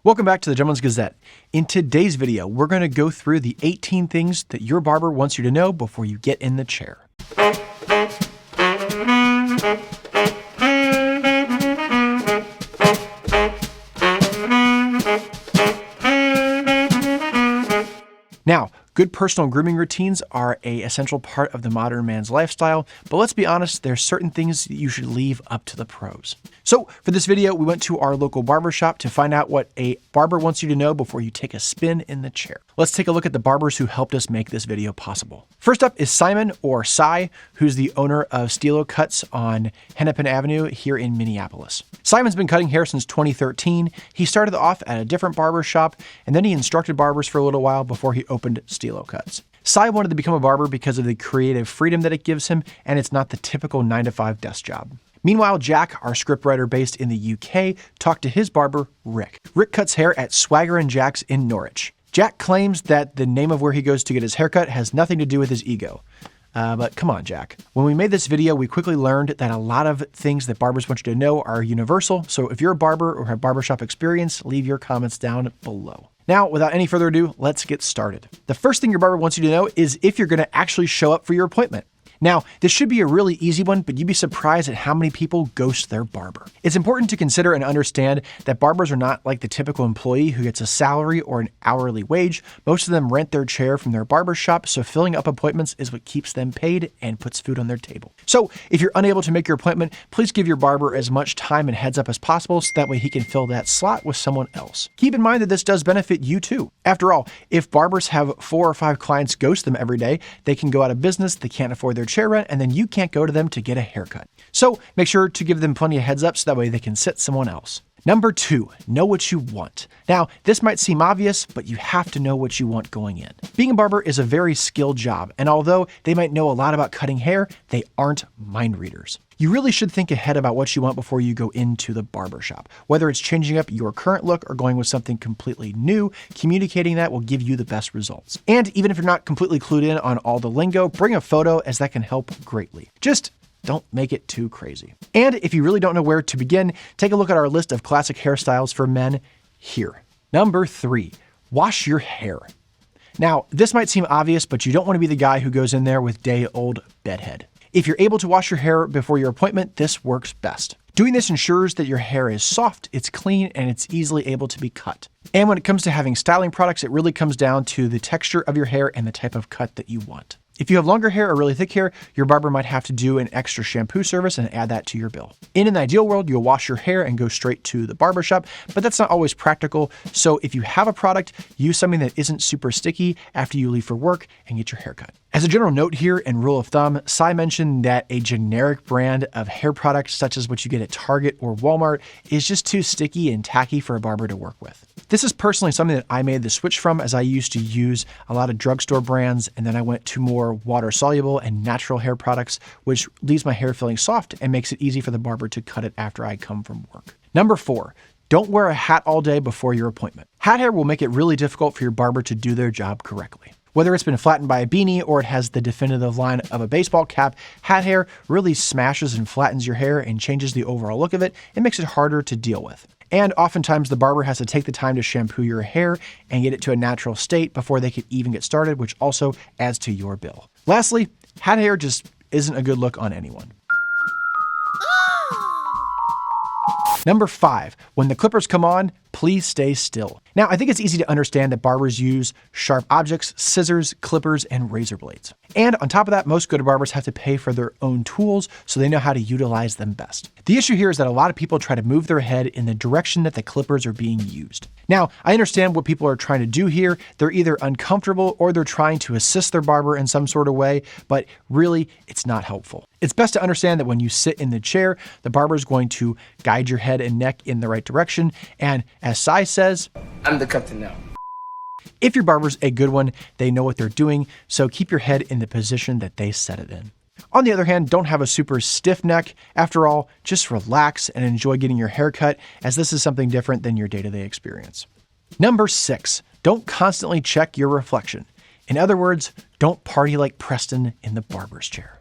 Welcome back to the Gentleman's Gazette. In today's video, we're going to go through the 18 things that your barber wants you to know before you get in the chair. Now, good personal grooming routines are an essential part of the modern man's lifestyle, but let's be honest, there's certain things that you should leave up to the pros. So for this video, we went to our local barber shop to find out what a barber wants you to know before you take a spin in the chair. Let's take a look at the barbers who helped us make this video possible. First up is Simon, or Cy, who's the owner of Stilo Cuts on Hennepin Avenue here in Minneapolis. Simon's been cutting hair since 2013. He started off at a different barber shop, and then he instructed barbers for a little while before he opened Stilo Cuts. Cy wanted to become a barber because of the creative freedom that it gives him, and it's not the typical 9-to-5 desk job. Meanwhile, Jack, our scriptwriter based in the UK, talked to his barber, Rick. Rick cuts hair at Swagger & Jack's in Norwich. Jack claims that the name of where he goes to get his haircut has nothing to do with his ego. But come on, Jack. When we made this video, we quickly learned that a lot of things that barbers want you to know are universal. So if you're a barber or have barbershop experience, leave your comments down below. Now, without any further ado, let's get started. The first thing your barber wants you to know is if you're going to actually show up for your appointment. Now, this should be a really easy one, but you'd be surprised at how many people ghost their barber. It's important to consider and understand that barbers are not like the typical employee who gets a salary or an hourly wage. Most of them rent their chair from their barber shop, so filling up appointments is what keeps them paid and puts food on their table. So if you're unable to make your appointment, please give your barber as much time and heads up as possible so that way he can fill that slot with someone else. Keep in mind that this does benefit you too. After all, if barbers have 4 or 5 clients ghost them every day, they can go out of business, they can't afford their chair rent, and then you can't go to them to get a haircut. So make sure to give them plenty of heads up so that way they can sit someone else. Number 2, know what you want. Now, this might seem obvious, but you have to know what you want going in. Being a barber is a very skilled job, and although they might know a lot about cutting hair, they aren't mind readers. You really should think ahead about what you want before you go into the barber shop. Whether it's changing up your current look or going with something completely new, communicating that will give you the best results. And even if you're not completely clued in on all the lingo, bring a photo as that can help greatly. Just don't make it too crazy. And if you really don't know where to begin, take a look at our list of classic hairstyles for men here. Number 3, wash your hair. Now, this might seem obvious, but you don't want to be the guy who goes in there with day-old bedhead. If you're able to wash your hair before your appointment, this works best. Doing this ensures that your hair is soft, it's clean, and it's easily able to be cut. And when it comes to having styling products, it really comes down to the texture of your hair and the type of cut that you want. If you have longer hair or really thick hair, your barber might have to do an extra shampoo service and add that to your bill. In an ideal world, you'll wash your hair and go straight to the barbershop, but that's not always practical. So if you have a product, use something that isn't super sticky after you leave for work and get your hair cut. As a general note here and rule of thumb, Cy mentioned that a generic brand of hair products, such as what you get at Target or Walmart, is just too sticky and tacky for a barber to work with. This is personally something that I made the switch from, as I used to use a lot of drugstore brands, and then I went to more water-soluble and natural hair products, which leaves my hair feeling soft and makes it easy for the barber to cut it after I come from work. Number 4, don't wear a hat all day before your appointment. Hat hair will make it really difficult for your barber to do their job correctly. Whether it's been flattened by a beanie or it has the definitive line of a baseball cap, hat hair really smashes and flattens your hair and changes the overall look of it and makes it harder to deal with. And oftentimes the barber has to take the time to shampoo your hair and get it to a natural state before they can even get started, which also adds to your bill. Lastly, hat hair just isn't a good look on anyone. Number 5, when the clippers come on, please stay still. Now, I think it's easy to understand that barbers use sharp objects, scissors, clippers, and razor blades. And on top of that, most good barbers have to pay for their own tools, so they know how to utilize them best. The issue here is that a lot of people try to move their head in the direction that the clippers are being used. Now, I understand what people are trying to do here. They're either uncomfortable or they're trying to assist their barber in some sort of way, but really, it's not helpful. It's best to understand that when you sit in the chair, the barber is going to guide your head and neck in the right direction, and as Cy says, I'm the captain now. If your barber's a good one, they know what they're doing, so keep your head in the position that they set it in. On the other hand, don't have a super stiff neck. After all, just relax and enjoy getting your hair cut, as this is something different than your day-to-day experience. Number 6, don't constantly check your reflection. In other words, don't party like Preston in the barber's chair.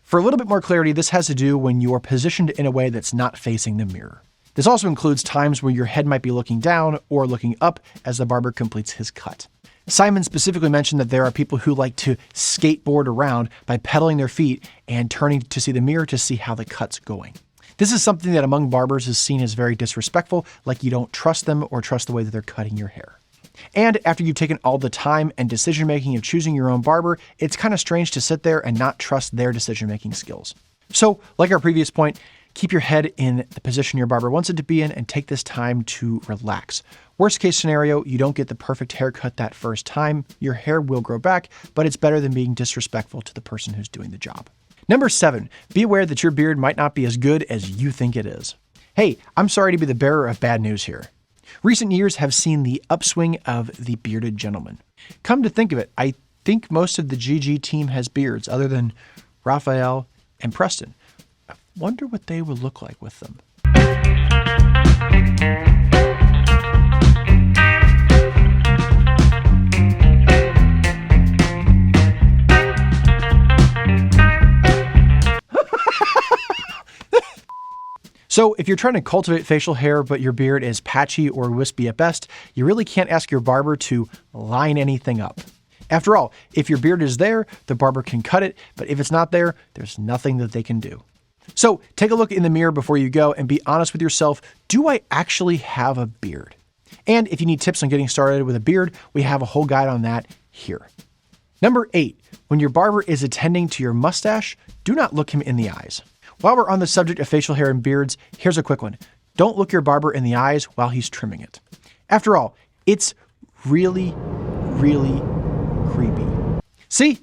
For a little bit more clarity, this has to do when you're positioned in a way that's not facing the mirror. This also includes times where your head might be looking down or looking up as the barber completes his cut. Simon specifically mentioned that there are people who like to skateboard around by pedaling their feet and turning to see the mirror to see how the cut's going. This is something that among barbers is seen as very disrespectful, like you don't trust them or trust the way that they're cutting your hair. And after you've taken all the time and decision-making of choosing your own barber, it's kind of strange to sit there and not trust their decision-making skills. So, like our previous point, keep your head in the position your barber wants it to be in and take this time to relax. Worst case scenario, you don't get the perfect haircut that first time. Your hair will grow back, but it's better than being disrespectful to the person who's doing the job. Number 7, be aware that your beard might not be as good as you think it is. Hey, I'm sorry to be the bearer of bad news here. Recent years have seen the upswing of the bearded gentleman. Come to think of it, I think most of the GG team has beards other than Raphael and Preston. I wonder what they would look like with them. So if you're trying to cultivate facial hair, but your beard is patchy or wispy at best, you really can't ask your barber to line anything up. After all, if your beard is there, the barber can cut it, but if it's not there, there's nothing that they can do. So take a look in the mirror before you go and be honest with yourself. Do I actually have a beard? And if you need tips on getting started with a beard, we have a whole guide on that here. Number 8, when your barber is attending to your mustache, do not look him in the eyes. While we're on the subject of facial hair and beards, here's a quick one. Don't look your barber in the eyes while he's trimming it. After all, it's really, really creepy. See?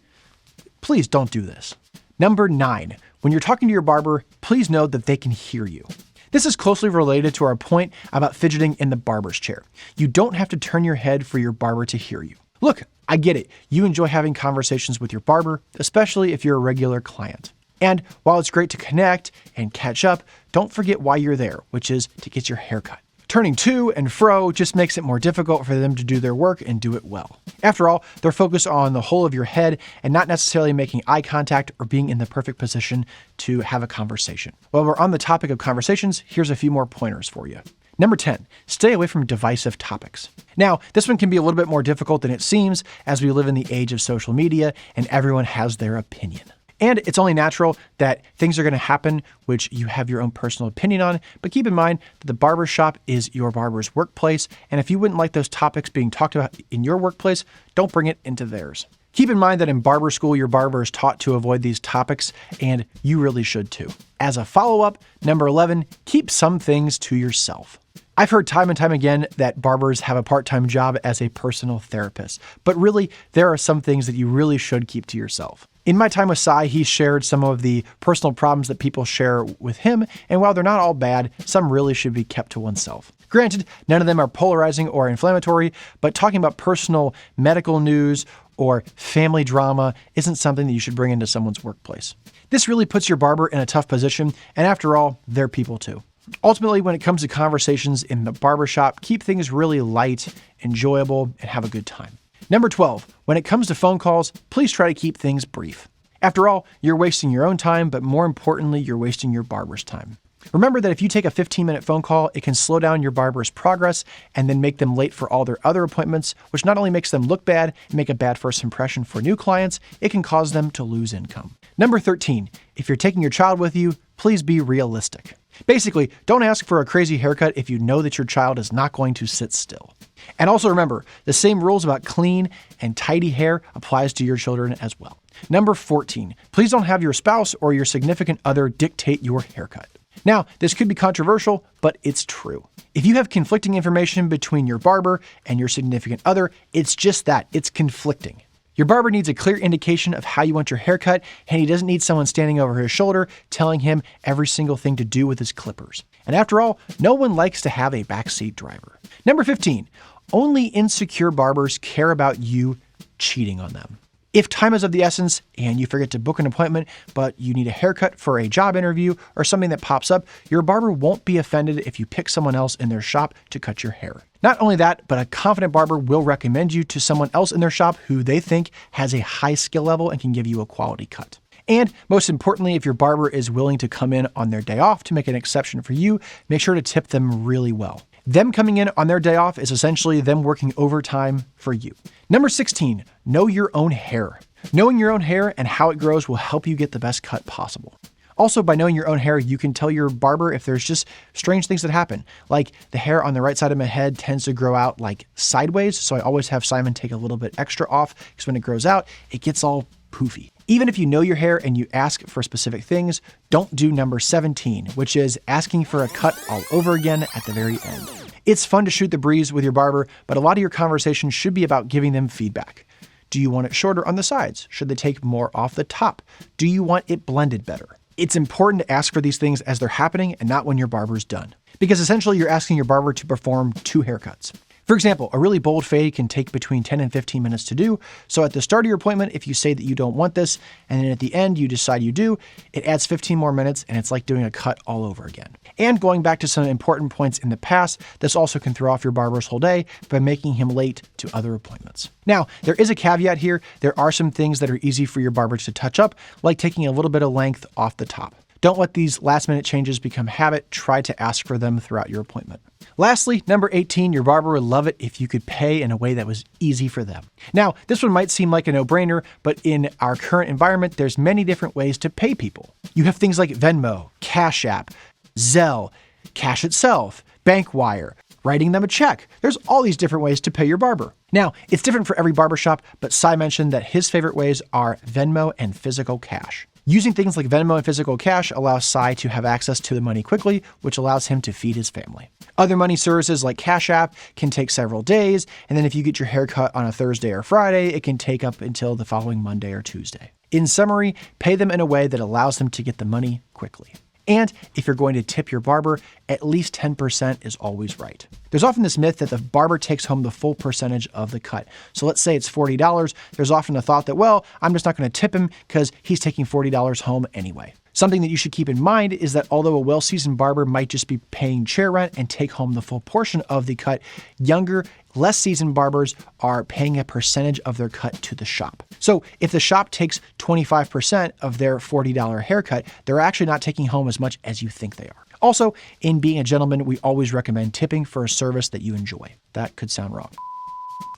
Please don't do this. Number 9, when you're talking to your barber, please know that they can hear you. This is closely related to our point about fidgeting in the barber's chair. You don't have to turn your head for your barber to hear you. Look, I get it. You enjoy having conversations with your barber, especially if you're a regular client. And while it's great to connect and catch up, don't forget why you're there, which is to get your hair cut. Turning to and fro just makes it more difficult for them to do their work and do it well. After all, they're focused on the whole of your head and not necessarily making eye contact or being in the perfect position to have a conversation. While we're on the topic of conversations, here's a few more pointers for you. Number 10, stay away from divisive topics. Now, this one can be a little bit more difficult than it seems as we live in the age of social media and everyone has their opinion. And it's only natural that things are going to happen which you have your own personal opinion on, but keep in mind that the barber shop is your barber's workplace, and if you wouldn't like those topics being talked about in your workplace, don't bring it into theirs. Keep in mind that in barber school, your barber is taught to avoid these topics, and you really should too. As a follow-up, number 11, keep some things to yourself. I've heard time and time again that barbers have a part-time job as a personal therapist, but really, there are some things that you really should keep to yourself. In my time with Sai, he shared some of the personal problems that people share with him, and while they're not all bad, some really should be kept to oneself. Granted, none of them are polarizing or inflammatory, but talking about personal medical news or family drama isn't something that you should bring into someone's workplace. This really puts your barber in a tough position, and after all, they're people too. Ultimately, when it comes to conversations in the barbershop, keep things really light, enjoyable, and have a good time. Number 12, when it comes to phone calls, please try to keep things brief. After all, you're wasting your own time, but more importantly, you're wasting your barber's time. Remember that if you take a 15-minute phone call, it can slow down your barber's progress and then make them late for all their other appointments, which not only makes them look bad and make a bad first impression for new clients, it can cause them to lose income. Number 13, if you're taking your child with you, please be realistic. Basically, don't ask for a crazy haircut if you know that your child is not going to sit still. And also remember, the same rules about clean and tidy hair applies to your children as well. Number 14, please don't have your spouse or your significant other dictate your haircut. Now, this could be controversial, but it's true. If you have conflicting information between your barber and your significant other, it's just that, it's conflicting. Your barber needs a clear indication of how you want your haircut, and he doesn't need someone standing over his shoulder telling him every single thing to do with his clippers. And after all, no one likes to have a backseat driver. Number 15, only insecure barbers care about you cheating on them. If time is of the essence and you forget to book an appointment, but you need a haircut for a job interview or something that pops up, your barber won't be offended if you pick someone else in their shop to cut your hair. Not only that, but a confident barber will recommend you to someone else in their shop who they think has a high skill level and can give you a quality cut. And most importantly, if your barber is willing to come in on their day off to make an exception for you, make sure to tip them really well. Them coming in on their day off is essentially them working overtime for you. Number 16, know your own hair. Knowing your own hair and how it grows will help you get the best cut possible. Also, by knowing your own hair, you can tell your barber if there's just strange things that happen. Like the hair on the right side of my head tends to grow out like sideways, so I always have Simon take a little bit extra off because when it grows out, it gets all poofy. Even if you know your hair and you ask for specific things, don't do number 17, which is asking for a cut all over again at the very end. It's fun to shoot the breeze with your barber, but a lot of your conversation should be about giving them feedback. Do you want it shorter on the sides? Should they take more off the top? Do you want it blended better? It's important to ask for these things as they're happening and not when your barber's done. Because essentially you're asking your barber to perform 2 haircuts. For example, a really bold fade can take between 10 and 15 minutes to do. So at the start of your appointment, if you say that you don't want this, and then at the end you decide you do, it adds 15 more minutes and it's like doing a cut all over again. And going back to some important points in the past, this also can throw off your barber's whole day by making him late to other appointments. Now, there is a caveat here. There are some things that are easy for your barber to touch up, like taking a little bit of length off the top. Don't let these last-minute changes become habit. Try to ask for them throughout your appointment. Lastly, number 18, your barber would love it if you could pay in a way that was easy for them. Now, this one might seem like a no-brainer, but in our current environment, there's many different ways to pay people. You have things like Venmo, Cash App, Zelle, cash itself, bank wire, writing them a check. There's all these different ways to pay your barber. Now, it's different for every barbershop, but Cy mentioned that his favorite ways are Venmo and physical cash. Using things like Venmo and physical cash allows Cy to have access to the money quickly, which allows him to feed his family. Other money services like Cash App can take several days, and then if you get your haircut on a Thursday or Friday, it can take up until the following Monday or Tuesday. In summary, pay them in a way that allows them to get the money quickly. And if you're going to tip your barber, at least 10% is always right. There's often this myth that the barber takes home the full percentage of the cut. So let's say it's $40. There's often the thought that, well, I'm just not going to tip him because he's taking $40 home anyway. Something that you should keep in mind is that although a well-seasoned barber might just be paying chair rent and take home the full portion of the cut, younger, less seasoned barbers are paying a percentage of their cut to the shop. So if the shop takes 25% of their $40 haircut, they're actually not taking home as much as you think they are. Also, in being a gentleman, we always recommend tipping for a service that you enjoy. That could sound wrong.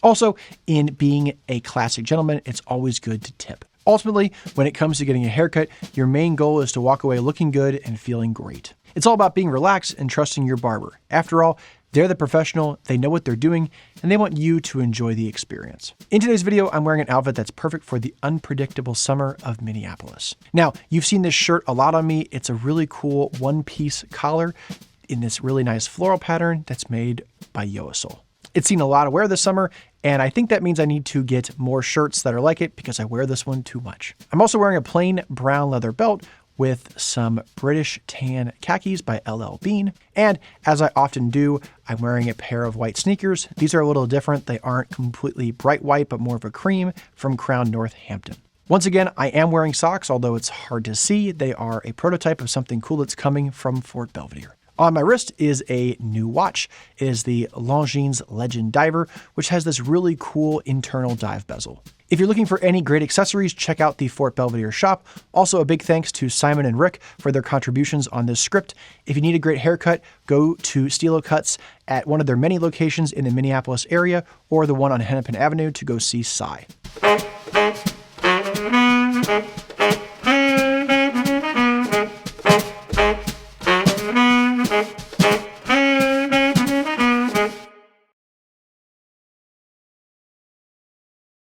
Also, in being a classic gentleman, it's always good to tip. Ultimately, when it comes to getting a haircut, your main goal is to walk away looking good and feeling great. It's all about being relaxed and trusting your barber. After all, they're the professional, they know what they're doing, and they want you to enjoy the experience. In today's video, I'm wearing an outfit that's perfect for the unpredictable summer of Minneapolis. Now, you've seen this shirt a lot on me. It's a really cool one-piece collar in this really nice floral pattern that's made by Yoasoul. It's seen a lot of wear this summer, and I think that means I need to get more shirts that are like it because I wear this one too much. I'm also wearing a plain brown leather belt with some British tan khakis by LL Bean. And as I often do, I'm wearing a pair of white sneakers. These are a little different. They aren't completely bright white, but more of a cream from Crown Northampton. Once again, I am wearing socks, although it's hard to see. They are a prototype of something cool that's coming from Fort Belvedere. On my wrist is a new watch. It is the Longines Legend Diver, which has this really cool internal dive bezel. If you're looking for any great accessories, check out the Fort Belvedere shop. Also, a big thanks to Simon and Rick for their contributions on this script. If you need a great haircut, go to Stilo Cuts at one of their many locations in the Minneapolis area or the one on Hennepin Avenue to go see Cy.